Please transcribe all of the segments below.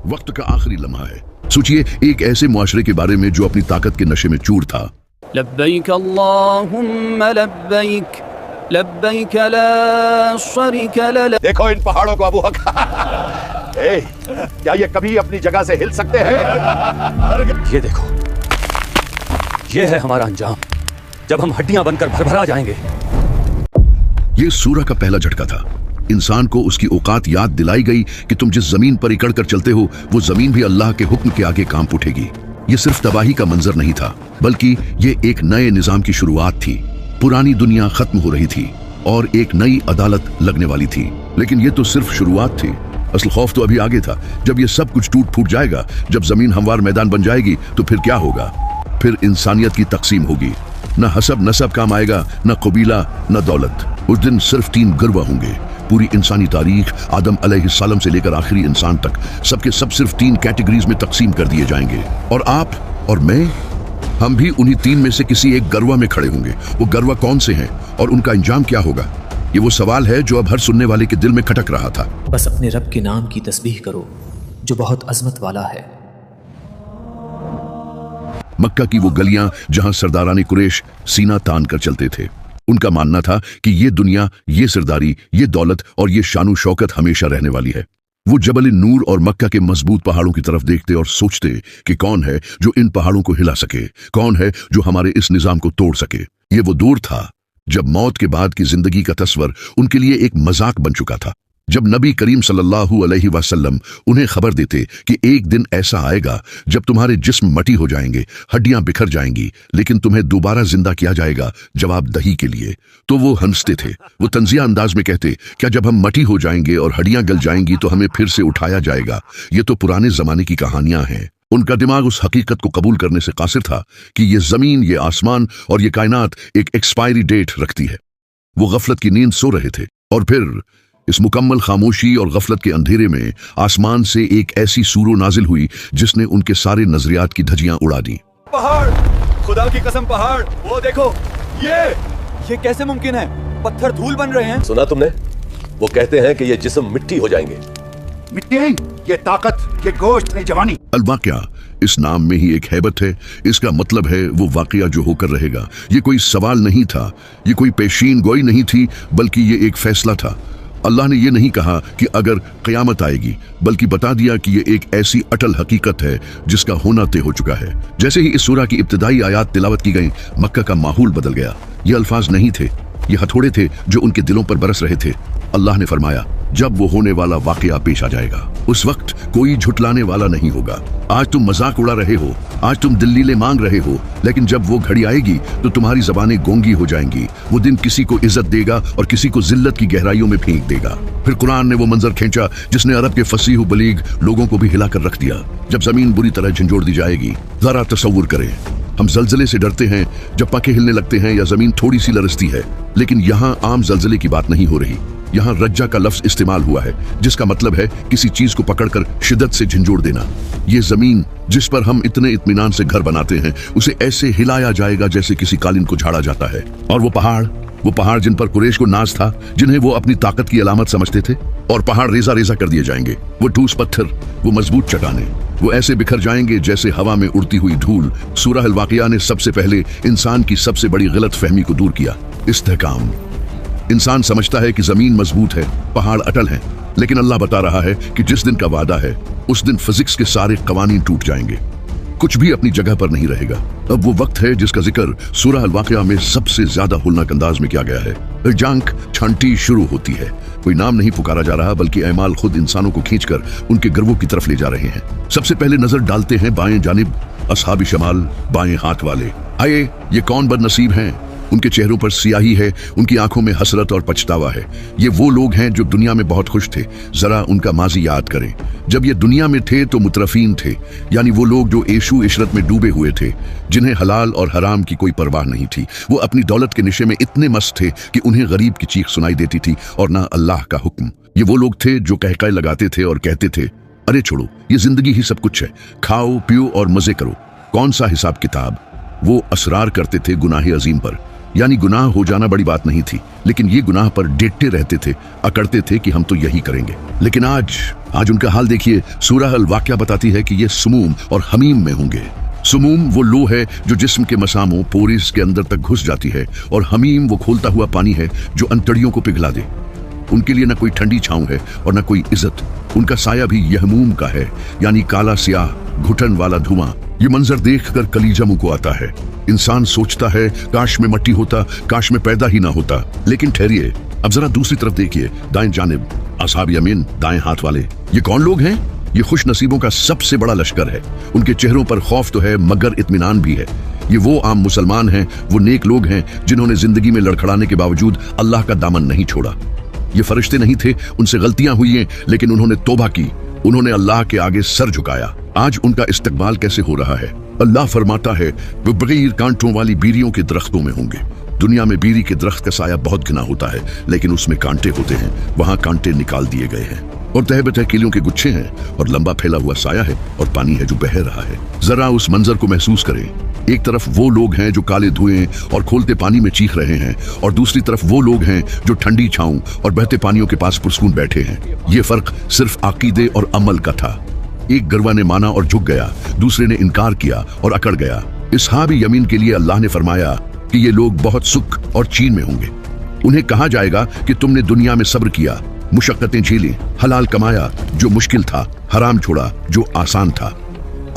वक्त का आखिरी लम्हा है। सोचिए एक ऐसे मुआशरे के बारे में जो अपनी ताकत के नशे में चूर था। लब्बैक अल्लाहुम्मा लब्बैक, लब्बैक ला शरीक लक। देखो इन पहाड़ों को अबू हक। क्या ये कभी अपनी जगह से हिल सकते हैं? ये देखो, ये है हमारा अंजाम जब हम हड्डियां बनकर भरभरा जाएंगे। ये सूरह का पहला झटका था। इंसान को उसकी औकात याद दिलाई गई कि तुम जिस जमीन पर इकड़ कर चलते हो वो जमीन भी अल्लाह के हुक्म के आगे कांप उठेगी। ये सिर्फ तबाही का मंजर नहीं था, बल्कि ये एक नए निजाम की शुरुआत थी। पुरानी दुनिया खत्म हो रही थी और एक नई अदालत लगने वाली थी। लेकिन ये तो सिर्फ शुरुआत थी। असल खौफ तो अभी आगे था। जब ये सब कुछ टूट फूट जाएगा, जब जमीन हमवार मैदान बन जाएगी, तो फिर क्या होगा? फिर इंसानियत की तकसीम होगी। न हसब नसब काम आएगा, न कबीला, न दौलत। उस दिन सिर्फ 3 गिरवा होंगे। पूरी इंसानी तारीख आदम अलैहिस्सलाम से लेकर आखिरी इंसान तक सबके सब सिर्फ 3 कैटेगरीज में तकसीम कर दिए जाएंगे। और आप और मैं, हम भी उन्हीं 3 में से किसी एक गरवा में खड़े होंगे। वो गरवा कौन से हैं और उनका अंजाम क्या होगा? ये वो सवाल है जो अब हर सुनने वाले के दिल में खटक रहा था। बस अपने रब के नाम की तस्बीह करो जो बहुत अजमत वाला है। मक्का की वो गलियां जहां सरदाराने कुरैश सीना तान कर चलते थे। उनका मानना था कि ये दुनिया, ये सरदारी, ये दौलत और ये शानो शौकत हमेशा रहने वाली है। वो जबल नूर और मक्का के मजबूत पहाड़ों की तरफ देखते और सोचते कि कौन है जो इन पहाड़ों को हिला सके, कौन है जो हमारे इस निजाम को तोड़ सके। ये वो दौर था जब मौत के बाद की जिंदगी का तस्वर उनके लिए एक मजाक बन चुका था। जब नबी करीम सल्लल्लाहु अलैहि वसल्लम उन्हें खबर देते कि एक दिन ऐसा आएगा जब तुम्हारे जिस्म मटी हो जाएंगे, हड्डियां बिखर जाएंगी, लेकिन तुम्हें दोबारा जिंदा किया जाएगा जवाब दही के लिए, तो वो हंसते थे। वो तंजिया अंदाज में कहते, क्या जब हम मटी हो जाएंगे और हड्डियां गल जाएंगी तो हमें फिर से उठाया जाएगा? ये तो पुराने जमाने की कहानियां हैं। उनका दिमाग उस हकीकत को कबूल करने से कासिर था कि ये जमीन, ये आसमान और ये कायनात एक एक्सपायरी डेट रखती है। वो गफलत की नींद सो रहे थे और फिर इस मुकम्मल खामोशी और गफलत के अंधेरे में आसमान से एक ऐसी सूरो नाजिल हुई जिसने उनके सारे नजरियात की धज्जियां उड़ा दी। पहाड़, खुदा की कसम पहाड़, वो देखो, ये कैसे मुमकिन है? पत्थर धूल बन रहे हैं। सुना तुमने? वो कहते हैं कि ये जिस्म मिट्टी हो जाएंगे। मिट्टी, ये ताकत, ये गोश्त, ये जवानी। अलवाक़िया, इस नाम में ही एक हैबत है। इसका मतलब है वो वाक़िया जो होकर रहेगा। ये कोई सवाल नहीं था, ये कोई पेशीन गोई नहीं थी, बल्कि ये एक फैसला था। अल्लाह ने ये नहीं कहा कि अगर क़यामत आएगी, बल्कि बता दिया कि ये एक ऐसी अटल हकीकत है जिसका होना तय हो चुका है। जैसे ही इस सूरा की इब्तिदाई आयात तिलावत की गई, मक्का का माहौल बदल गया। ये अल्फाज नहीं थे, ये हथौड़े थे जो उनके दिलों पर बरस रहे थे। अल्लाह ने फरमाया, जब वो होने वाला वाक़या पेश आ जाएगा, उस वक्त कोई झुटलाने वाला नहीं होगा। आज तुम मजाक उड़ा रहे हो, आज तुम दलीलें मांग रहे हो, लेकिन जब वो घड़ी आएगी तो तुम्हारी जबानें गोंगी हो जाएंगी। वो दिन किसी को इज्जत देगा और किसी को जिल्लत की गहराइयों में फेंक देगा। फिर कुरान ने वो मंजर खींचा जिसने अरब के फसीह बलीग लोगों को भी हिलाकर रख दिया। जब जमीन बुरी तरह झंझोड़ दी जाएगी, जरा तसव्वुर करें, हम जलजले से डरते हैं जब पक्के हिलने लगते हैं या जमीन थोड़ी सी लरसती है, लेकिन यहाँ आम जलजले की बात नहीं हो रही। यहाँ रज्जा का लफ्ज इस्तेमाल हुआ है जिसका मतलब है किसी चीज को पकड़कर शिद्दत से झंझोड़ देना। ये जमीन जिस पर हम इतने इत्मीनान से घर बनाते हैं, उसे ऐसे हिलाया जाएगा जैसे किसी कालीन को झाड़ा जाता है। और वो पहाड़ जिन पर कुरैश को नाज था, जिन्हें वो अपनी ताकत की अलामत समझते थे, और पहाड़ रेजा रेजा कर दिए जाएंगे। वो ठोस पत्थर, वो मजबूत चट्टानें, वो ऐसे बिखर जाएंगे जैसे हवा में उड़ती हुई धूल। सूरह अल-वाक़िया ने सबसे पहले इंसान की सबसे बड़ी गलत फहमी को दूर किया, इस्तेहकाम। इंसान समझता है कि जमीन मजबूत है, पहाड़ अटल हैं, लेकिन अल्लाह बता रहा है कि जिस दिन का वादा है उस दिन फिजिक्स के सारे कवानीन टूट जाएंगे, कुछ भी अपनी जगह पर नहीं रहेगा। अब वो वक्त है जिसका जिक्र सूरह अल-वाक़िया में सबसे ज्यादा होलनाक अंदाज में किया गया है। जांक छांटी शुरू होती है। कोई नाम नहीं पुकारा जा रहा, बल्कि ऐमाल खुद इंसानों को खींचकर उनके गर्वों की तरफ ले जा रहे हैं। सबसे पहले नजर डालते हैं बाएं जानिब, अस्हाब शमाल, बाएं हाथ वाले। आए, ये कौन बदनसीब हैं? उनके चेहरों पर सियाही है, उनकी आंखों में हसरत और पछतावा है। ये वो लोग हैं जो दुनिया में बहुत खुश थे। जरा उनका माजी याद करें। जब ये दुनिया में थे तो मुतरफीन थे, यानी वो लोग जो ऐशो इशरत में डूबे हुए थे, जिन्हें हलाल और हराम की कोई परवाह नहीं थी। वो अपनी दौलत के नशे में इतने मस्त थे कि उन्हें गरीब की चीख सुनाई देती थी और ना अल्लाह का हुक्म। ये वो लोग थे जो कहकाए लगाते थे और कहते थे, अरे छोड़ो, ये जिंदगी ही सब कुछ है, खाओ पियो और मजे करो, कौन सा हिसाब किताब। वो असरार करते थे गुनाह अजीम पर, यानी गुनाह हो जाना बड़ी बात नहीं थी, लेकिन ये गुनाह पर डेटते रहते थे, अकड़ते थे कि हम तो यही करेंगे। लेकिन आज उनका हाल देखिए। सूरह अल वाक़िया बताती है कि ये सुमूम और हमीम में होंगे। सुमूम वो लो है जो जिस्म के मसामों पोरिस के अंदर तक घुस जाती है, और हमीम वो खोलता हुआ पानी है जो अंतड़ियों को पिघला दे। उनके लिए न कोई ठंडी छांव है और न कोई इज्जत। उनका साया भी यहमूम का है, यानी काला स्याह घुटन वाला धुआं। ये मंजर देखकर कलीजा मुंह को आता है। इंसान सोचता है काश में मट्टी होता, काश में पैदा ही ना होता। लेकिन ठहरिए, अब जरा दूसरी तरफ देखिए, दाएं जानिब असहाब यमीन, दाएं हाथ वाले। ये कौन लोग हैं? ये खुश नसीबों का सबसे बड़ा लश्कर है। उनके चेहरों पर खौफ तो है मगर इत्मीनान भी है। ये वो आम मुसलमान हैं, वो नेक लोग हैं जिन्होंने जिंदगी में लड़खड़ाने के बावजूद अल्लाह का दामन नहीं छोड़ा। ये फरिश्ते नहीं थे, उनसे गलतियां हुई हैं, लेकिन उन्होंने तौबा की, उन्होंने अल्लाह के आगे सर झुकाया। आज उनका इस्तकबाल कैसे हो रहा है? अल्लाह फरमाता है वो बगैर कांटों वाली बीरियों के दरख्तों में होंगे। दुनिया में बीरी के दरख्त का साया बहुत घना होता है, लेकिन उसमें कांटे होते हैं, वहां कांटे निकाल दिए गए हैं, और तह बतह कीलों के गुच्छे हैं, और लंबा फैला हुआ साया है, और पानी है जो बह रहा है। जरा उस मंजर को महसूस करें। एक तरफ वो लोग हैं जो काले धुएं और खोलते पानी में चीख रहे हैं, और दूसरी तरफ वो लोग हैं जो ठंडी छांव और बहते पानियों के पास पुरसकून बैठे हैं। ये फर्क सिर्फ अकीदे और अमल का था। एक गरवा ने माना और झुक गया, दूसरे ने इनकार किया और अकड़ गया। असहाब यमीन के लिए अल्लाह ने फरमाया कि ये लोग बहुत सुख और चीन में होंगे। उन्हें कहा जाएगा कि तुमने दुनिया में सब्र किया, मुशक्कतें झेली, हलाल कमाया जो मुश्किल था, हराम छोड़ा जो आसान था।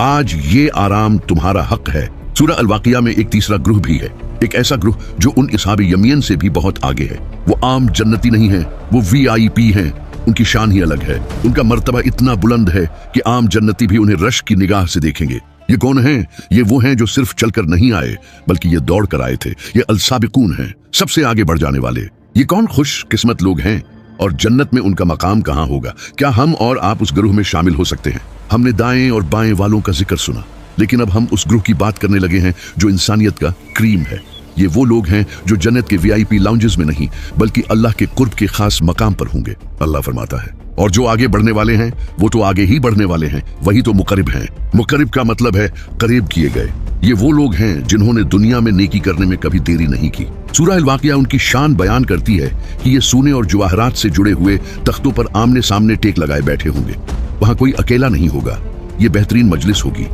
आज ये आराम तुम्हारा हक है। सूरह अल वाक़िया में एक तीसरा ग्रुह भी है, एक ऐसा ग्रुह जो उन असहाब यमीन से भी बहुत आगे है। वो आम जन्नती नहीं है, वो VIP हैं। उनकी शान ही अलग है, उनका मर्तबा इतना बुलंद है कि आम जन्नती भी उन्हें रश की निगाह से देखेंगे। ये कौन हैं? ये वो हैं जो सिर्फ चलकर नहीं आए, बल्कि ये दौड़ कर आए थे। ये अल-साबिकून हैं, सबसे आगे बढ़ जाने वाले। ये कौन खुश किस्मत लोग हैं, और जन्नत में उनका मकाम कहाँ होगा? क्या हम और आप उस ग्रुह में शामिल हो सकते हैं? हमने दाएं और बाएं वालों का जिक्र सुना, लेकिन अब हम उस ग्रुह की बात करने लगे हैं जो इंसानियत का क्रीम है। ये वो लोग हैं जो जन्नत के VIP लाउंजेस में नहीं, बल्कि अल्लाह के कुर्ब के खास मकाम पर होंगे। अल्लाह फरमाता है, और जो आगे बढ़ने वाले हैं वो तो आगे ही बढ़ने वाले हैं, वही तो मुकरिब हैं। मुकरिब का मतलब है करीब किए गए। ये वो लोग हैं जिन्होंने दुनिया में नेकी करने में कभी देरी नहीं की। सूरह अल वाक़िया उनकी शान बयान करती है कि ये सोने और जवाहरात से जुड़े हुए तख्तों पर आमने सामने टेक लगाए बैठे होंगे। वहां कोई अकेला नहीं होगा, ये बेहतरीन मजलिस होगी।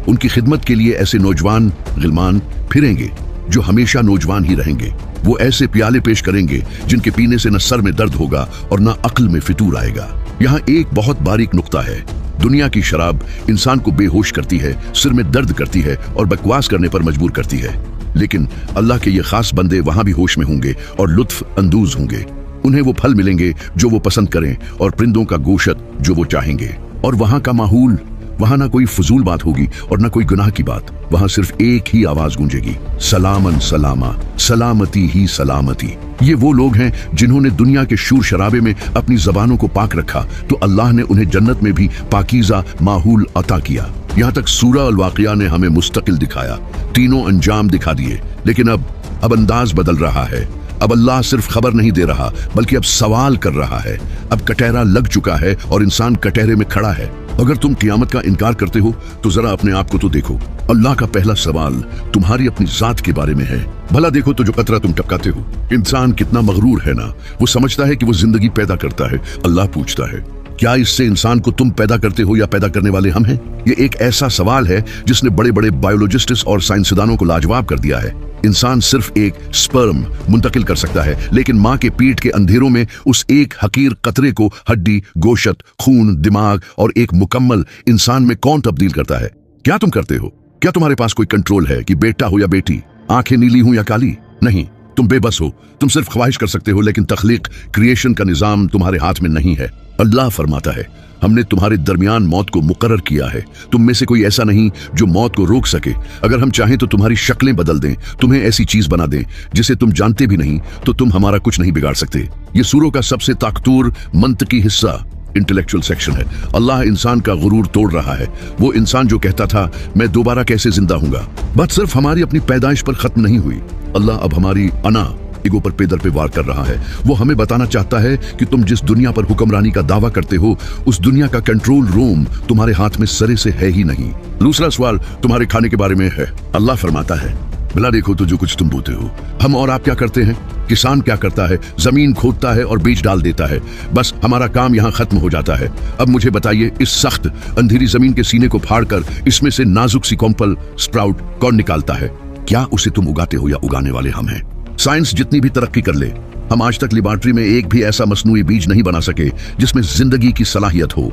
उनकी खिदमत के लिए ऐसे नौजवान गिलमान फिरेंगे जो हमेशा नौजवान ही रहेंगे। वो ऐसे प्याले पेश करेंगे जिनके पीने से न सर में दर्द होगा और न अक्ल में फितूर आएगा। यहाँ एक बहुत बारीक नुक्ता है। दुनिया की शराब इंसान को बेहोश करती है, सिर में दर्द करती है और बकवास करने पर मजबूर करती है, लेकिन अल्लाह के ये खास बंदे वहां भी होश में होंगे और लुत्फ अंदूज होंगे। उन्हें वो फल मिलेंगे जो वो पसंद करें, और परिंदों का गोशत जो वो चाहेंगे। और वहां का माहौल, वहां ना कोई फजूल बात होगी और ना कोई गुनाह की बात। वहां सिर्फ एक ही आवाज गूंजेगी, सलामन सलामा, सलामती ही सलामती। ये वो लोग हैं जिन्होंने दुनिया के शूर शराबे में अपनी जबानों को पाक रखा, तो अल्लाह ने उन्हें जन्नत में भी पाकीज़ा माहौल अता किया। यहाँ तक सूरह अल वाक़िया ने हमें मुस्तकिल दिखाया, तीनों अंजाम दिखा दिए, लेकिन अब अंदाज बदल रहा है। अब अल्लाह सिर्फ खबर नहीं दे रहा, बल्कि अब सवाल कर रहा है। अब कटहरा लग चुका है और इंसान कटहरे में खड़ा है। अगर तुम क़ियामत का इनकार करते हो तो जरा अपने आप को तो देखो। अल्लाह का पहला सवाल तुम्हारी अपनी जात के बारे में है। भला देखो तो जो कतरा तुम टपकाते हो। इंसान कितना मगरूर है ना, वो समझता है कि वो जिंदगी पैदा करता है। अल्लाह पूछता है, क्या इससे इंसान को तुम पैदा करते हो या पैदा करने वाले हम हैं? ये एक ऐसा सवाल है जिसने बड़े बड़े बायोलॉजिस्ट्स और साइंसदानों को लाजवाब कर दिया है। इंसान सिर्फ एक स्पर्म मुंतकिल कर सकता है, लेकिन माँ के पीठ के अंधेरों में उस एक हकीर कतरे को हड्डी, गोशत, खून, दिमाग और एक मुकम्मल इंसान में कौन तब्दील करता है? क्या तुम करते हो? क्या तुम्हारे पास कोई कंट्रोल है कि बेटा हो या बेटी, आंखें नीली हो या काली? नहीं, तुम बेबस हो। तुम सिर्फ ख्वाहिश कर सकते हो, लेकिन तख्लीक, क्रिएशन का निजाम तुम्हारे हाथ में नहीं है। अल्लाह फरमाता है, हमने तुम्हारे दरमियान मौत को मुकर्रर किया है। तुम में से कोई ऐसा नहीं जो मौत को रोक सके। अगर हम चाहें तो तुम्हारी शक्लें बदल दें, तुम्हें ऐसी चीज बना दें जिसे तुम जानते भी नहीं, तो तुम हमारा कुछ नहीं बिगाड़ सकते। ये सूरों का सबसे ताकतवर मंतकी हिस्सा इंटेलेक्चुअल सेक्शन है। अल्लाह इंसान का गुरूर तोड़ रहा है। वो इंसान जो कहता था मैं दोबारा कैसे जिंदा हूंगा। बात सिर्फ हमारी अपनी पैदाइश पर खत्म नहीं हुई। अल्लाह अब हमारी अना ईगो पर पेदर पे वार कर रहा है। वो हमें बताना चाहता है कि तुम जिस दुनिया पर हुक्मरानी का दावा करते हो, उस दुनिया का कंट्रोल रूम तुम्हारे हाथ में सरे से है ही नहीं। दूसरा सवाल तुम्हारे खाने के बारे में है। अल्लाह फरमाता है, भला देखो तो जो कुछ तुम बोते हो, हम और आप क्या करते हैं? किसान क्या करता है? जमीन खोदता है और बीज डाल देता है। बस हमारा काम यहाँ खत्म हो जाता है। अब मुझे बताइए, इस सख्त अंधेरी जमीन के सीने को फाड़कर इसमें से नाजुक सी कॉम्पल स्प्राउट कौन निकालता है? क्या उसे तुम उगाते हो या उगाने वाले हम हैं? साइंस जितनी भी तरक्की कर ले, हम आज तक लेबॉर्ट्री में एक भी ऐसा मसनूई बीज नहीं बना सके जिसमें जिंदगी की सलाहियत हो।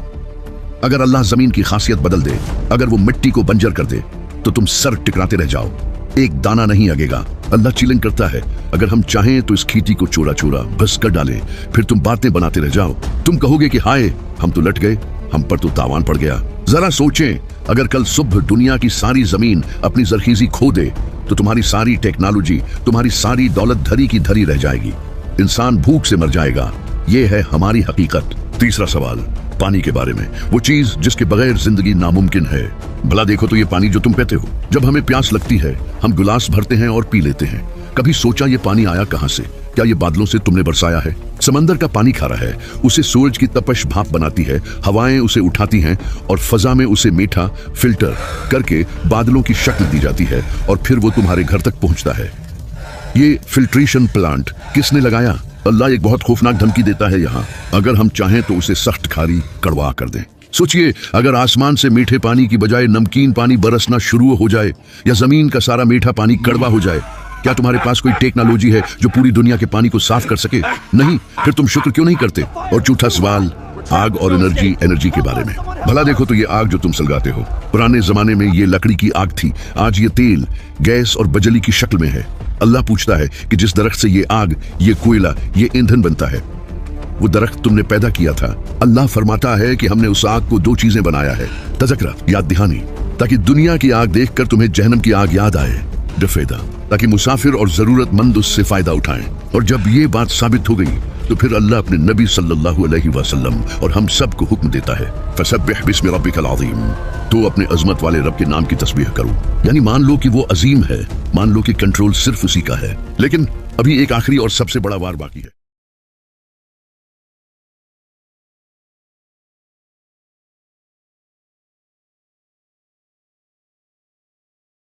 अगर अल्लाह जमीन की खासियत बदल दे, अगर वो मिट्टी को बंजर कर दे, तो तुम सर टिकराते रह जाओ, एक दाना नहीं लगेगा। अल्लाह चिलिंग करता है, अगर हम चाहें तो इस खेती को चोरा चोरा बस कर डालें, फिर तुम बातें बनाते रह जाओ। तुम कहोगे कि हाय, हम तो लट गए, हम पर तो तावान पड़ गया। जरा सोचें, अगर कल सुबह दुनिया की सारी जमीन अपनी जरखीजी खो दे, तो तुम्हारी सारी टेक्नोलॉजी, तुम्हारी सारी दौलत धरी की धरी रह जाएगी। इंसान भूख से मर जाएगा। ये है हमारी हकीकत। तीसरा सवाल, पानी के बारे में, वो चीज जिसके बगैर जिंदगी नामुमकिन है। भला देखो तो ये पानी जो तुम पीते हो, जब हमें प्यास लगती है हम गिलास भरते हैं और पी लेते हैं। कभी सोचा ये पानी आया कहां से? क्या ये बादलों से तुमने बरसाया है? समंदर का पानी खारा है, उसे सूरज की तपश भाप बनाती है, हवाएं उसे उठाती हैं और फजा में उसे मीठा फिल्टर करके बादलों की शक्ल दी जाती है और फिर वो तुम्हारे घर तक पहुंचता है। ये फिल्ट्रेशन प्लांट किसने लगाया? अल्लाह एक बहुत खौफनाक धमकी देता है यहाँ, अगर हम चाहें तो उसे सख्त खारी कड़वा कर दें। सोचिए, अगर आसमान से मीठे पानी की बजाय नमकीन पानी बरसना शुरू हो जाए या जमीन का सारा मीठा पानी कड़वा हो जाए, क्या तुम्हारे पास कोई टेक्नोलॉजी है जो पूरी दुनिया के पानी को साफ कर सके? नहीं, फिर तुम शुक्र क्यों नहीं करते? और चौथा सवाल, आग और एनर्जी के बारे में। भला देखो तो ये आग जो तुम सलगाते हो, पुराने जमाने में ये लकड़ी की आग थी, आज ये तेल, गैस और बजली की शक्ल में है। अल्लाह पूछता है कि जिस दरख्त से ये आग, ये कोयला, ये ईंधन बनता है, वो दरख्त तुमने पैदा किया था। अल्लाह फरमाता है कि हमने उस आग को दो चीजें बनाया है, तज़किरा, याद दहानी, ताकि दुनिया की आग देखकर तुम्हें जहन्नम की आग याद आए, डफेदा, ताकि मुसाफिर और जरूरतमंद उससे फायदा उठाएं। और जब ये बात साबित हो गई तो फिर अल्लाह अपने नबी सल्लल्लाहु अलैहि वसल्लम और हम सब को हुक्म देता है, फसब्बिह बिस्मि रब्बिकल अज़ीम, तो अपने अजमत वाले रब के नाम की तस्बीह करो। यानी मान लो कि वो अजीम है, मान लो कि कंट्रोल सिर्फ उसी का है। लेकिन अभी एक आखिरी और सबसे बड़ा वार बाकी है।